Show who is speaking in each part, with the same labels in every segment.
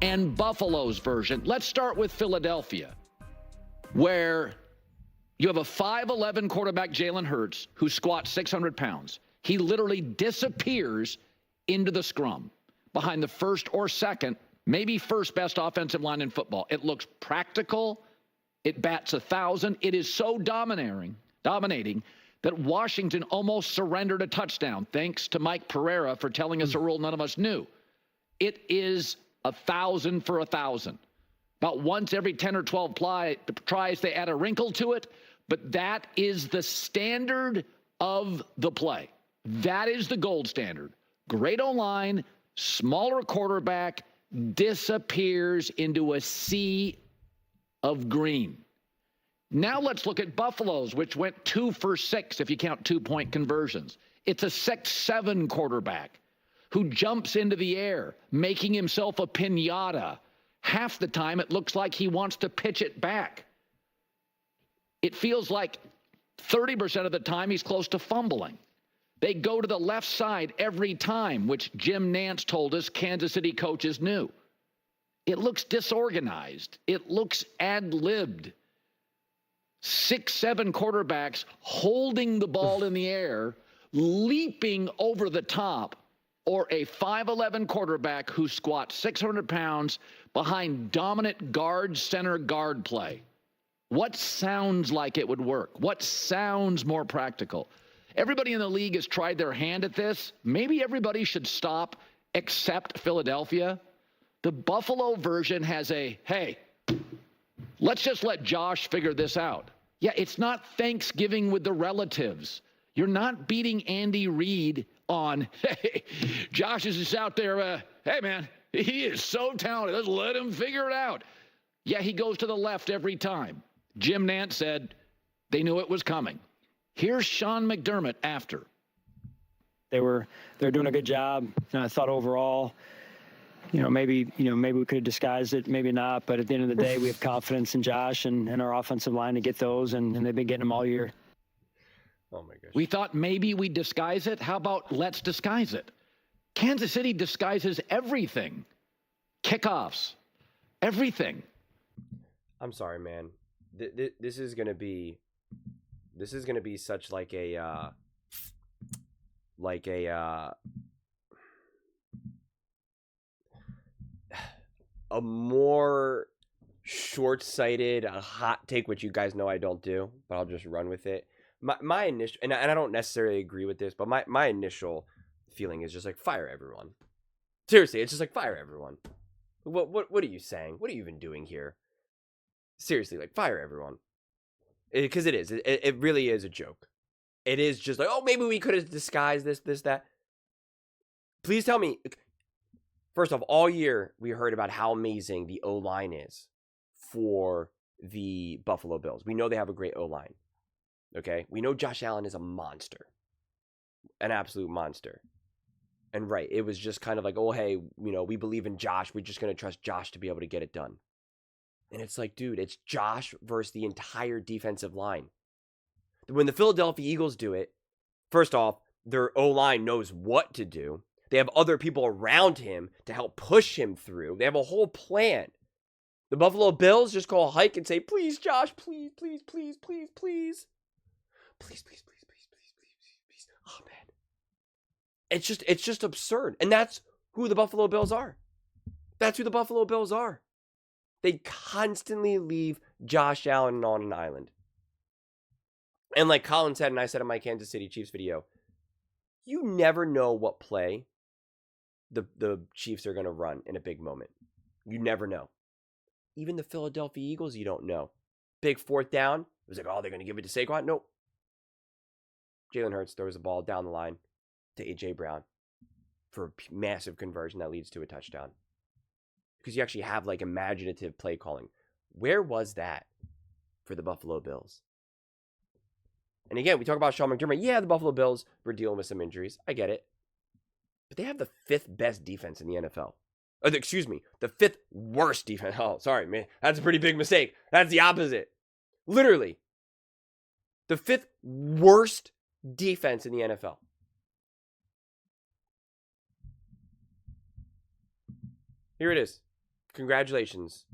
Speaker 1: and Buffalo's version. Let's start with Philadelphia, where you have a 5'11 quarterback, Jalen Hurts, who squats 600 pounds. He literally disappears into the scrum behind the first or second, maybe first best offensive line in football. It looks practical. It bats 1,000. It is so dominating that Washington almost surrendered a touchdown, thanks to Mike Pereira for telling us a rule none of us knew. It is 1,000 for 1,000. About once every 10 or 12 tries, they add a wrinkle to it, but that is the standard of the play. That is the gold standard. Great O-line, smaller quarterback, disappears into a sea of green. Now let's look at Buffalo's, which went 2 for 6 if you count 2-point conversions. It's a 6'7 quarterback who jumps into the air, making himself a piñata. Half the time it looks like he wants to pitch it back. It feels like 30% of the time he's close to fumbling. They go to the left side every time, which Jim Nantz told us Kansas City coaches knew. It looks disorganized. It looks ad-libbed. 6'7 quarterbacks holding the ball in the air, leaping over the top, or a 5'11 quarterback who squats 600 pounds behind dominant center guard play. What sounds like it would work? What sounds more practical? Everybody in the league has tried their hand at this. Maybe everybody should stop except Philadelphia. The Buffalo version has a, hey, let's just let Josh figure this out. Yeah, it's not Thanksgiving with the relatives. You're not beating Andy Reid on, hey, Josh is just out there, hey, man, he is so talented. Let's let him figure it out. Yeah, he goes to the left every time. Jim Nantz said they knew it was coming. Here's Sean McDermott after.
Speaker 2: They're doing a good job. I thought overall, maybe we could have disguised it, maybe not. But at the end of the day, we have confidence in Josh and our offensive line to get those, and they've been getting them all year.
Speaker 3: Oh, my gosh.
Speaker 1: We thought maybe we'd disguise it. How about let's disguise it? Kansas City disguises everything. Kickoffs. Everything.
Speaker 3: I'm sorry, man. This is gonna be such like a more short-sighted, a hot take, which you guys know I don't do, but I'll just run with it. My initial, and I don't necessarily agree with this, but my initial feeling is just like, fire everyone. Seriously, it's just like, fire everyone. What are you saying? What are you even doing here? Seriously, like, fire everyone. Because it really is a joke. It is just like, oh, maybe we could have disguised this, that. Please tell me. First off, all year we heard about how amazing the O-line is for the Buffalo Bills. We know they have a great O-line. Okay? We know Josh Allen is a monster. An absolute monster. And right, it was just kind of like, oh, hey, we believe in Josh. We're just going to trust Josh to be able to get it done. And it's like, dude, it's Josh versus the entire defensive line. When the Philadelphia Eagles do it, first off, their O-line knows what to do. They have other people around him to help push him through. They have a whole plan. The Buffalo Bills just call a hike and say, please, Josh, please, please, please, please, please. Please, please, please, please, please, please, please. Oh, man. It's just absurd. And that's who the Buffalo Bills are. That's who the Buffalo Bills are. They constantly leave Josh Allen on an island. And like Colin said, and I said in my Kansas City Chiefs video, you never know what play the Chiefs are going to run in a big moment. You never know. Even the Philadelphia Eagles, you don't know. Big fourth down. It was like, oh, they're going to give it to Saquon? Nope. Jalen Hurts throws the ball down the line to A.J. Brown for a massive conversion that leads to a touchdown. Because you actually have like imaginative play calling. Where was that for the Buffalo Bills? And again, we talk about Sean McDermott. Yeah, the Buffalo Bills were dealing with some injuries. I get it. But they have the 5th best defense in the NFL. Excuse me, the 5th worst defense. Oh, sorry, man. That's a pretty big mistake. That's the opposite. Literally. The 5th worst defense in the NFL. Here it is. Congratulations.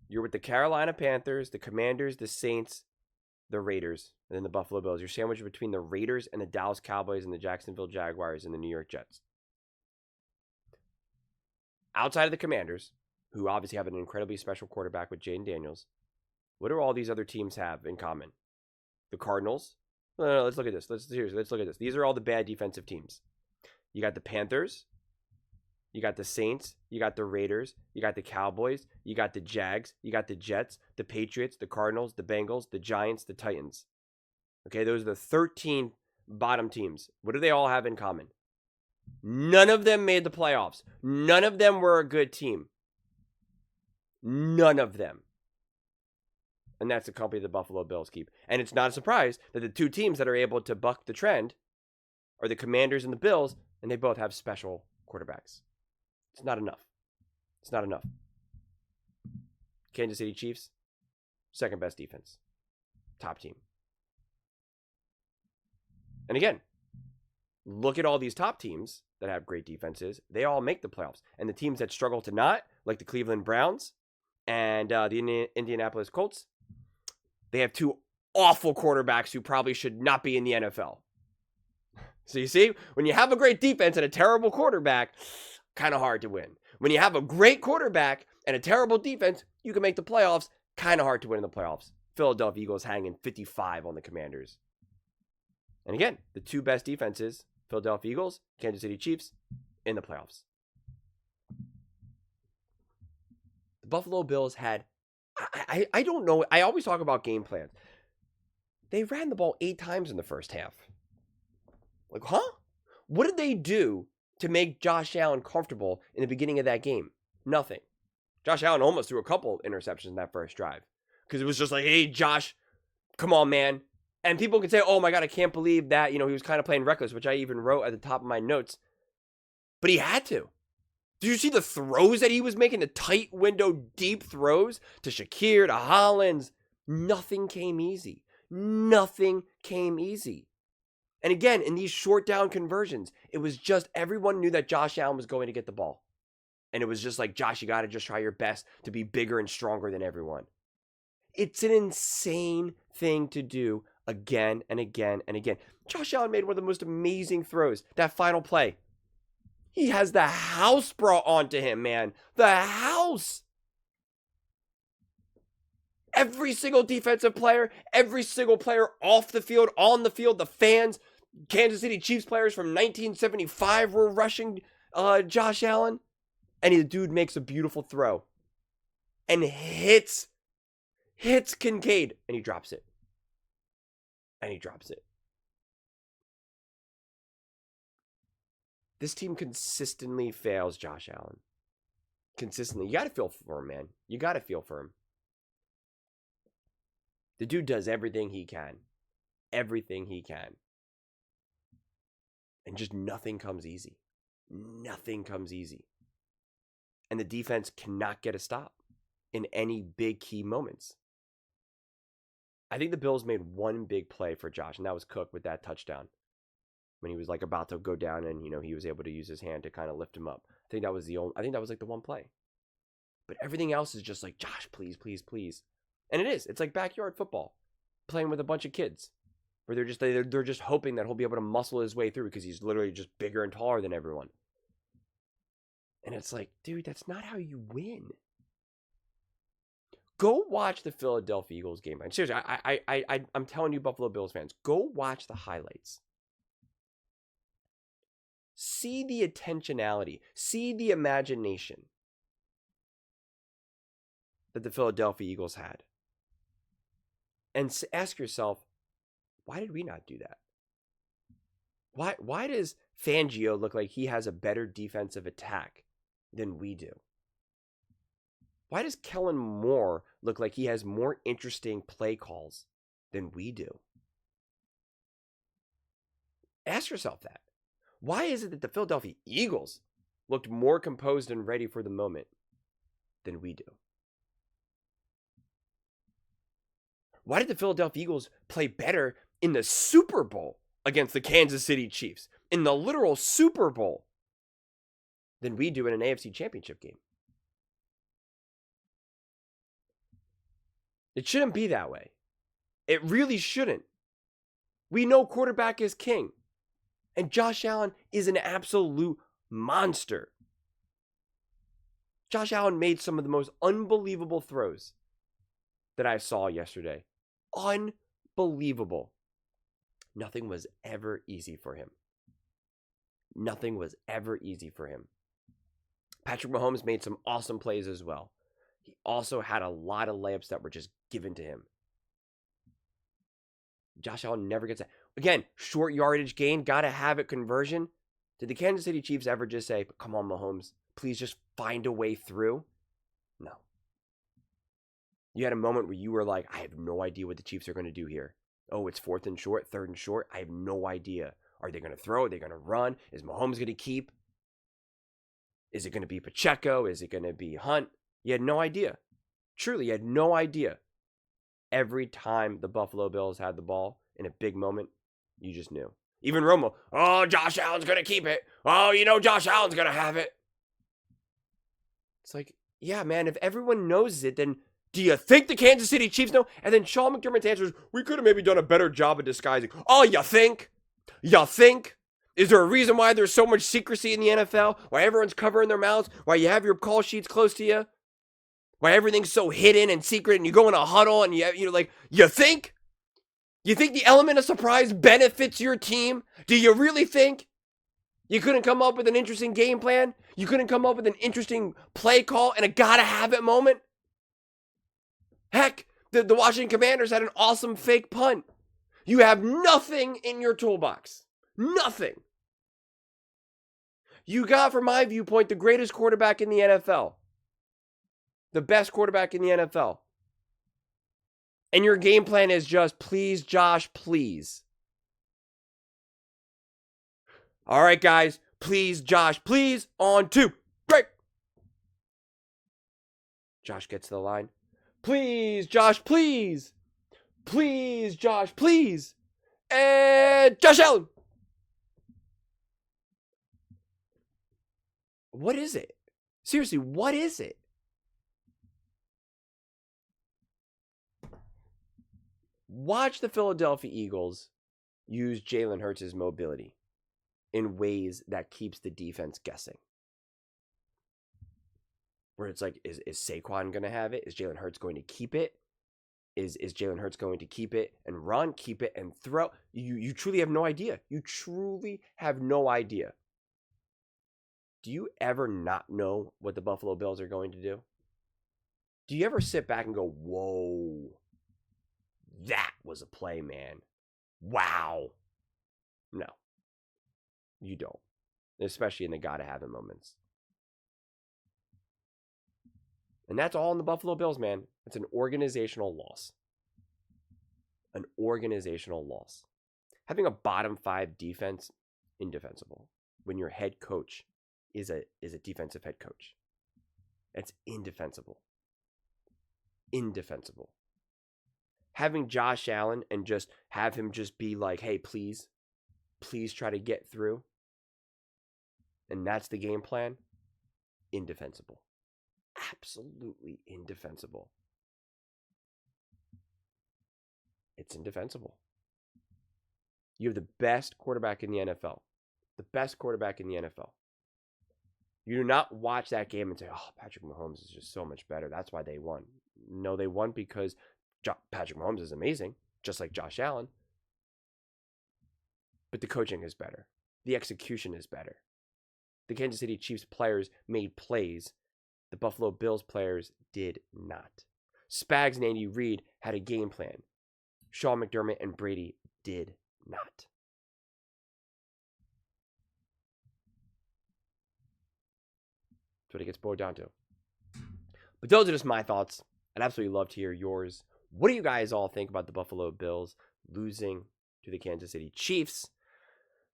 Speaker 3: You're with the Carolina Panthers, the Commanders, the Saints, the Raiders, and then the Buffalo Bills. You're sandwiched between the Raiders and the Dallas Cowboys and the Jacksonville Jaguars and the New York Jets. Outside of the Commanders, who obviously have an incredibly special quarterback with Jaden Daniels, what do all these other teams have in common? The Cardinals. No, let's look at this. Let's look at this. These are all the bad defensive teams. You got the Panthers. You got the Saints. You got the Raiders. You got the Cowboys. You got the Jags. You got the Jets, the Patriots, the Cardinals, the Bengals, the Giants, the Titans. Okay, those are the 13 bottom teams. What do they all have in common? None of them made the playoffs. None of them were a good team. None of them. And that's the company the Buffalo Bills keep. And it's not a surprise that the two teams that are able to buck the trend are the Commanders and the Bills, and they both have special quarterbacks. It's not enough. It's not enough. Kansas City Chiefs, second best defense. Top team. And again, look at all these top teams that have great defenses. They all make the playoffs. And the teams that struggle to not, like the Cleveland Browns and the Indianapolis Colts, they have two awful quarterbacks who probably should not be in the NFL. So you see, when you have a great defense and a terrible quarterback, kind of hard to win. When you have a great quarterback and a terrible defense, you can make the playoffs. Kind of hard to win in the playoffs. Philadelphia Eagles hanging 55 on the Commanders. And again, the two best defenses, Philadelphia Eagles, Kansas City Chiefs, in the playoffs. The Buffalo Bills had, I don't know, I always talk about game plans. They ran the ball 8 times in the first half. Like, huh? What did they do to make Josh Allen comfortable in the beginning of that game? Nothing. Josh Allen almost threw a couple interceptions in that first drive. Because it was just like, hey, Josh, come on, man. And people can say, oh my God, I can't believe that. You know, he was kind of playing reckless, which I even wrote at the top of my notes. But he had to. Did you see the throws that he was making? The tight window, deep throws to Shakir, to Hollins. Nothing came easy. Nothing came easy. And again, in these short down conversions, it was just everyone knew that Josh Allen was going to get the ball. And it was just like, Josh, you got to just try your best to be bigger and stronger than everyone. It's an insane thing to do again and again and again. Josh Allen made one of the most amazing throws. That final play. He has the house brought onto him, man. The house. Every single defensive player, every single player off the field, on the field, the fans, Kansas City Chiefs players from 1975 were rushing Josh Allen. And the dude makes a beautiful throw. And hits Kincaid. And he drops it. This team consistently fails Josh Allen. Consistently. You got to feel for him, man. You got to feel for him. The dude does everything he can. Everything he can. And just nothing comes easy. Nothing comes easy. And the defense cannot get a stop in any big key moments. I think the Bills made one big play for Josh, and that was Cook with that touchdown. When he was like about to go down and, you know, he was able to use his hand to kind of lift him up. I think that was like the one play. But everything else is just like, Josh, please, please, please. And it is. It's like backyard football, playing with a bunch of kids, where they're just hoping that he'll be able to muscle his way through because he's literally just bigger and taller than everyone. And it's like, dude, that's not how you win. Go watch the Philadelphia Eagles game. And seriously, I'm telling you, Buffalo Bills fans, go watch the highlights. See the intentionality. See the imagination that the Philadelphia Eagles had. And ask yourself, why did we not do that? Why does Fangio look like he has a better defensive attack than we do? Why does Kellen Moore look like he has more interesting play calls than we do? Ask yourself that. Why is it that the Philadelphia Eagles looked more composed and ready for the moment than we do? Why did the Philadelphia Eagles play better in the Super Bowl against the Kansas City Chiefs, in the literal Super Bowl, than we do in an AFC Championship game? It shouldn't be that way. It really shouldn't. We know quarterback is king. And Josh Allen is an absolute monster. Josh Allen made some of the most unbelievable throws that I saw yesterday. Unbelievable. Nothing was ever easy for him. Nothing was ever easy for him. Patrick Mahomes made some awesome plays as well. He also had a lot of layups that were just given to him. Josh Allen never gets that. Again, short yardage gain, gotta have it conversion. Did the Kansas City Chiefs ever just say, come on, Mahomes, please just find a way through? No. You had a moment where you were like, I have no idea what the Chiefs are going to do here. Oh, it's 4th and short, 3rd and short. I have no idea. Are they going to throw? Are they going to run? Is Mahomes going to keep? Is it going to be Pacheco? Is it going to be Hunt? You had no idea. Truly, you had no idea. Every time the Buffalo Bills had the ball in a big moment, you just knew. Even Romo, oh, Josh Allen's going to keep it. Oh, Josh Allen's going to have it. It's like, yeah, man, if everyone knows it, then do you think the Kansas City Chiefs know? And then Sean McDermott's answer is, we could have maybe done a better job of disguising. Oh, you think? You think? Is there a reason why there's so much secrecy in the NFL? Why everyone's covering their mouths? Why you have your call sheets close to you? Why everything's so hidden and secret and you go in a huddle and you think? You think the element of surprise benefits your team? Do you really think? You couldn't come up with an interesting game plan? You couldn't come up with an interesting play call and a gotta have it moment? Heck, the Washington Commanders had an awesome fake punt. You have nothing in your toolbox. Nothing. You got, from my viewpoint, the greatest quarterback in the NFL. The best quarterback in the NFL. And your game plan is just, please, Josh, please. All right, guys. Please, Josh, please. On 2. Break. Josh gets to the line. Please, Josh, please. Please, Josh, please. And Josh Allen. What is it? Seriously, what is it? Watch the Philadelphia Eagles use Jalen Hurts' mobility in ways that keeps the defense guessing. Where it's like, is Saquon going to have it? Is Jalen Hurts going to keep it? Is Jalen Hurts going to keep it and run, keep it and throw? You truly have no idea. You truly have no idea. Do you ever not know what the Buffalo Bills are going to do? Do you ever sit back and go, whoa, that was a play, man. Wow. No, you don't. Especially in the gotta have it moments. And that's all in the Buffalo Bills, man. It's an organizational loss. An organizational loss. Having a bottom 5 defense, indefensible. When your head coach is a defensive head coach. It's indefensible. Indefensible. Having Josh Allen and just have him just be like, hey, please try to get through. And that's the game plan. Indefensible. Absolutely indefensible. It's indefensible. You have the best quarterback in the NFL. The best quarterback in the NFL. You do not watch that game and say, oh, Patrick Mahomes is just so much better. That's why they won. No, they won because Patrick Mahomes is amazing, just like Josh Allen. But the coaching is better. The execution is better. The Kansas City Chiefs players made plays. The Buffalo Bills players did not. Spags and Andy Reid had a game plan. Sean McDermott and Brady did not. That's what it gets boiled down to. But those are just my thoughts. I'd absolutely love to hear yours. What do you guys all think about the Buffalo Bills losing to the Kansas City Chiefs?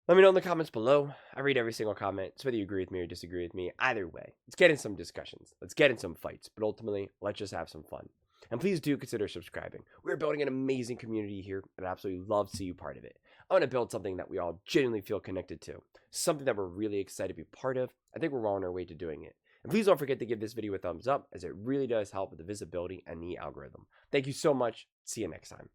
Speaker 3: Let me know in the comments below. I read every single comment. So whether you agree with me or disagree with me, either way, let's get in some discussions. Let's get in some fights. But ultimately, let's just have some fun. And please do consider subscribing. We're building an amazing community here, and I'd absolutely love to see you part of it. I want to build something that we all genuinely feel connected to. Something that we're really excited to be part of. I think we're well on our way to doing it. And please don't forget to give this video a thumbs up, as it really does help with the visibility and the algorithm. Thank you so much. See you next time.